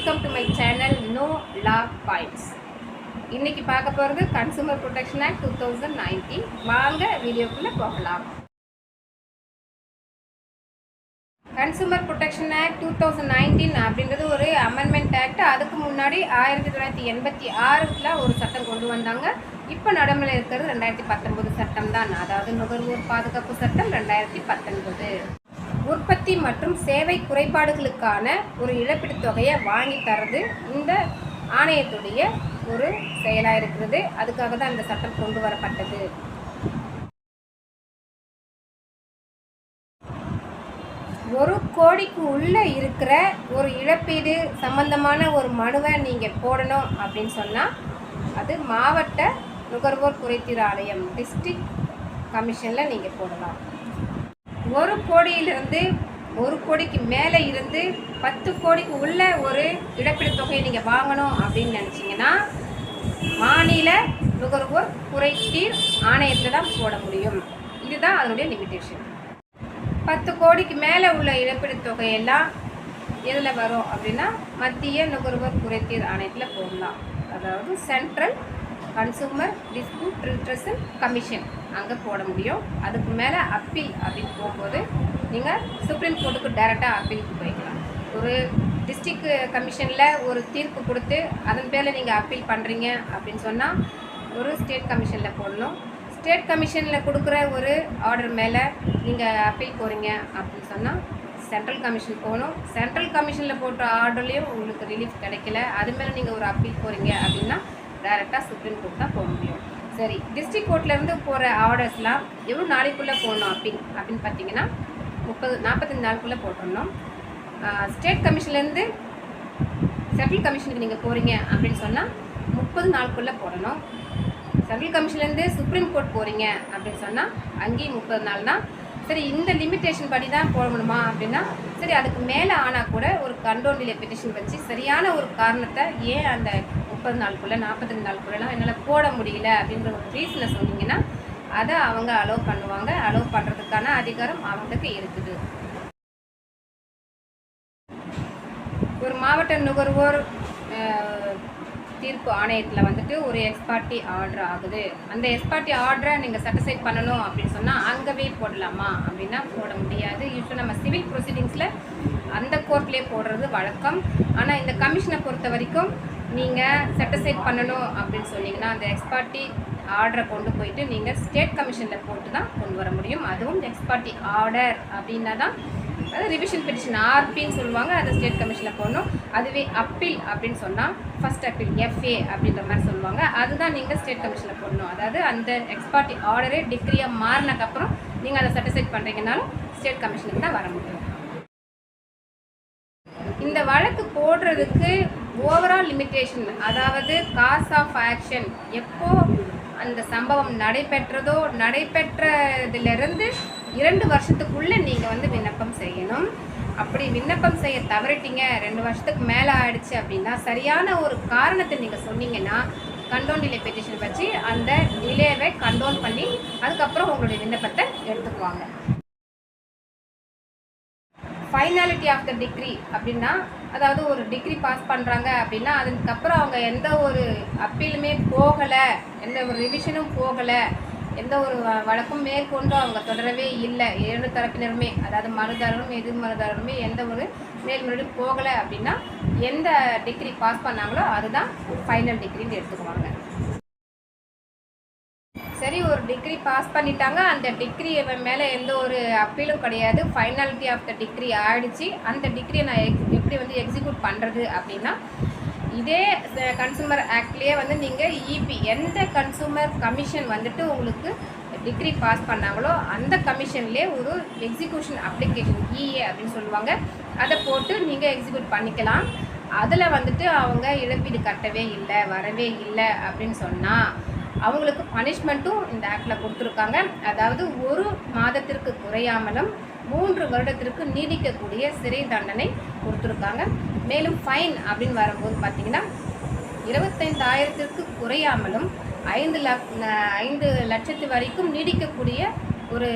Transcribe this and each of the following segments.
Welcome to my channel நோ லா points. இன்னைக்கு பார்க்க போகிறது கன்சூமர் ப்ரொடெக்ஷன் ஆக்ட் 2019. வாங்க வீடியோக்குள்ளே போகலாம். கன்சூமர் ப்ரொடெக்ஷன் ஆக்ட் 2019 அப்படின்றது ஒரு அமெண்ட்மெண்ட் ஆக்ட். அதுக்கு முன்னாடி 1986 ஒரு சட்டம் கொண்டு வந்தாங்க. இப்போ நடைமுறை இருக்கிறது 2019 சட்டம் தான், அதாவது நுகர்வோர் பாதுகாப்பு சட்டம் 2019. உற்பத்தி மற்றும் சேவை குறைபாடுகளுக்கான ஒரு இழப்பீட்டுத் தொகையை வாங்கி தரது இந்த ஆணையத்துடைய ஒரு செயலாக இருக்கிறது. அதுக்காக தான் இந்த சட்டம் கொண்டு வரப்பட்டது. ஒரு கோடிக்கு உள்ளே இருக்கிற ஒரு இழப்பீடு சம்பந்தமான ஒரு மனுவை நீங்கள் போடணும் அப்படின்னு சொன்னால் அது மாவட்ட நுகர்வோர் குறைதீர் ஆணையம் டிஸ்ட்ரிக்ட் கமிஷனில் நீங்கள் போடலாம். ஒரு கோடியிலிருந்து ஒரு கோடிக்கு மேலே இருந்து 10 கோடிக்கு உள்ள ஒரு இழப்பீடு தொகையை நீங்கள் வாங்கணும் அப்படின்னு நினச்சிங்கன்னா மாநில நுகர்வோர் குறைதீர் ஆணையத்தில் தான் போட முடியும். இதுதான் அதனுடைய லிமிட்டேஷன். 10 கோடிக்கு மேலே உள்ள இழப்பீடு தொகையெல்லாம் எதில் வரும் அப்படின்னா மத்திய நுகர்வோர் குறைதீர் ஆணையத்தில் போடலாம். அதாவது central consumer dispute redressal commission அங்கே போட முடியும். அதுக்கு மேலே அப்பீல் அப்படின்னு போகும்போது நீங்கள் சுப்ரீம் கோர்ட்டுக்கு டைரெக்டாக அப்பீலுக்கு போய்க்கலாம். ஒரு டிஸ்ட்ரிக்ட் கமிஷனில் ஒரு தீர்ப்பு கொடுத்து அதன் பேரில் நீங்கள் அப்பீல் பண்ணுறீங்க அப்படின்னு சொன்னால் ஒரு ஸ்டேட் கமிஷனில் போடணும். ஸ்டேட் கமிஷனில் கொடுக்குற ஒரு ஆர்டர் மேலே நீங்கள் அப்பீல் போகிறீங்க அப்படின்னு சொன்னால் சென்ட்ரல் கமிஷன் போகணும். சென்ட்ரல் கமிஷனில் போட்ட ஆர்டர்லேயும் உங்களுக்கு ரிலீஃப் கிடைக்கல, அது மேலே நீங்கள் ஒரு அப்பீல் போகிறீங்க அப்படின்னா டைரெக்டாக சுப்ரீம் கோர்ட் தான் போக முடியும். சரி, டிஸ்ட்ரிக்ட் கோர்ட்லேருந்து போகிற ஆர்டர்ஸ்லாம் எவ்வளோ நாளைக்குள்ளே போடணும் அப்படின்னு பார்த்தீங்கன்னா 45 நாளுக்குள்ளே போட்டுடணும். ஸ்டேட் கமிஷன்லேருந்து சென்ட்ரல் கமிஷனுக்கு நீங்கள் போகிறீங்க அப்படின்னு சொன்னால் 30 நாளுக்குள்ளே போடணும். சென்ட்ரல் கமிஷன்லேருந்து சுப்ரீம் கோர்ட் போகிறீங்க அப்படின்னு சொன்னால் அங்கேயும் 30 நாள் தான். சரி, இந்த லிமிட்டேஷன் படி தான் போடணுமா அப்படின்னா சரி, அதுக்கு மேலே ஆனால் கூட ஒரு கண்டோன் டிலே பெட்டிஷன் வச்சு சரியான ஒரு காரணத்தை ஏன் அந்த 30 நாளுக்குள்ளே 45 நாளுக்குள்ளெல்லாம் என்னால் போட முடியல அப்படின்ற ஒரு ரீசனை சொன்னீங்கன்னா அதை அவங்க அலோவ் பண்ணுவாங்க. அலோவ் பண்ணுறதுக்கான அதிகாரம் அவங்களுக்கு இருக்குது. ஒரு மாவட்ட நுகர்வோர் தீர்ப்பு ஆணையத்தில் வந்துட்டு ஒரு எக்ஸ்பார்ட்டி ஆர்டர் ஆகுது. அந்த எக்ஸ்பார்ட்டி ஆர்டரை நீங்கள் சாட்டிஸ்ஃபை பண்ணணும் அப்படின்னு சொன்னால் அங்கேவே போடலாமா அப்படின்னா போட முடியாது. யூஸ்வலாக நம்ம சிவில் ப்ரொசீடிங்ஸில் அந்த கோர்ட்லேயே போடுறது வழக்கம். ஆனால் இந்த கமிஷனை பொறுத்த வரைக்கும் நீங்கள் சாட்டிஸ்ஃபை பண்ணணும் அப்படின்னு சொன்னீங்கன்னா அந்த எக்ஸ்பார்ட்டி ஆர்டரை கொண்டு போயிட்டு நீங்கள் ஸ்டேட் கமிஷனில் போட்டு தான் கொண்டு வர முடியும். அதுவும் எக்ஸ்பார்ட்டி ஆர்டர் அப்படின்னா தான் அது ரிவிஷன் பெட்டிஷன் ஆர்பின்னு சொல்லுவாங்க, அதை ஸ்டேட் கமிஷனில் போடணும். அதுவே அப்பீல் அப்படின்னு சொன்னால் ஃபஸ்ட் அப்பீல் எஃப்ஏ அப்படின்ற மாதிரி சொல்லுவாங்க, அதுதான் நீங்கள் ஸ்டேட் கமிஷனில் போடணும். அதாவது அந்த எக்ஸ்பார்ட்டி ஆர்டரே டிக்ரியாக மாறினக்கப்புறம் நீங்கள் அதை சாட்டிஸ்ஃபை பண்ணுறீங்கனாலும் ஸ்டேட் கமிஷனுக்கு தான் வர முடியும். இந்த வழக்கு போடுறதுக்கு ஓவரால் லிமிட்டேஷன், அதாவது காஸ் ஆஃப் ஆக்ஷன், எப்போ அந்த சம்பவம் நடைபெற்றதோ நடைபெற்றதிலிருந்து 2 வருஷத்துக்குள்ளே நீங்கள் விண்ணப்பம் செய்யணும். அப்படி விண்ணப்பம் செய்ய தவறிட்டீங்க, 2 வருஷத்துக்கு மேலே ஆயிடுச்சு அப்படின்னா சரியான ஒரு காரணத்தை நீங்கள் சொன்னீங்கன்னா கண்டோன் டிலே பெட்டிஷன் வச்சு அந்த டிலேவை கண்டோன் பண்ணி அதுக்கப்புறம் உங்களுடைய விண்ணப்பத்தை எடுத்துக்குவாங்க. ஃபைனாலிட்டி ஆஃப் த டிகிரி அப்படின்னா அதாவது ஒரு டிகிரி பாஸ் பண்ணுறாங்க அப்படின்னா அதுக்கப்புறம் அவங்க எந்த ஒரு அப்பீலுமே போகலை, எந்த ஒரு ரிவிஷனும் போகலை, எந்த ஒரு வழக்கும் மேற்கொண்டு அவங்க தொடரவே இல்லை, 2 தரப்பினருமே அதாவது மனுதாரரும் எதிர் மனுதாரருமே எந்த ஒரு மேல்முறையும் போகலை அப்படின்னா எந்த டிகிரி பாஸ் பண்ணாங்களோ அதுதான் ஃபைனல் டிகிரின்னு எடுத்துக்குவாங்க. சரி, ஒரு டிகிரி பாஸ் பண்ணிட்டாங்க, அந்த டிகிரி மேலே எந்த ஒரு அப்பீலும் கிடையாது, ஃபைனாலிட்டி ஆஃப் த டிகிரி ஆகிடுச்சு, அந்த டிகிரியை நான் எப்படி எக்ஸிக்யூட் பண்ணுறது அப்படின்னா இதே கன்சூமர் ஆக்ட்லேயே நீங்கள் இபி எந்த கன்சூமர் கமிஷன் உங்களுக்கு டிகிரி பாஸ் பண்ணாங்களோ அந்த கமிஷன்லேயே ஒரு எக்ஸிக்யூஷன் அப்ளிகேஷன் இஏ அப்படின்னு சொல்லுவாங்க, அதை போட்டு நீங்கள் எக்ஸிக்யூட் பண்ணிக்கலாம். அதில் அவங்க இழப்பீடு கட்டவே இல்லை, வரவே இல்லை அப்படின்னு சொன்னால் அவங்களுக்கு பனிஷ்மெண்ட்டும் இந்த ஆக்டில் கொடுத்துருக்காங்க. அதாவது 1 மாதத்திற்கு குறையாமலும் 3 வருடத்திற்கு நீடிக்கக்கூடிய சிறை தண்டனை கொடுத்துருக்காங்க. மேலும் ஃபைன் அப்படின்னு வரும்போது பார்த்திங்கன்னா 25,000க்கு குறையாமலும் 5 லட்சத்து வரைக்கும் நீடிக்கக்கூடிய ஒரு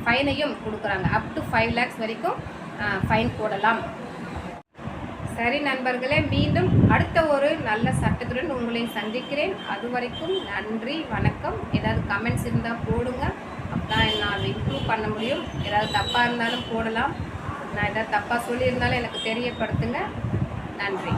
ஃபைனையும் கொடுக்குறாங்க. அப் டு 5 lakhs வரைக்கும் ஃபைன் போடலாம். சரி நண்பர்களே, மீண்டும் அடுத்த ஒரு நல்ல சட்டத்துடன் உங்களை சந்திக்கிறேன். அது வரைக்கும் நன்றி, வணக்கம். ஏதாவது கமெண்ட்ஸ் இருந்தால் போடுங்க, அப்பதான் நான் இம்ப்ரூவ் பண்ண முடியும். ஏதாவது தப்பாக இருந்தாலும் போடலாம். நான் ஏதாவது தப்பாக சொல்லியிருந்தாலும் எனக்கு தெரியப்படுத்துங்க. நன்றி.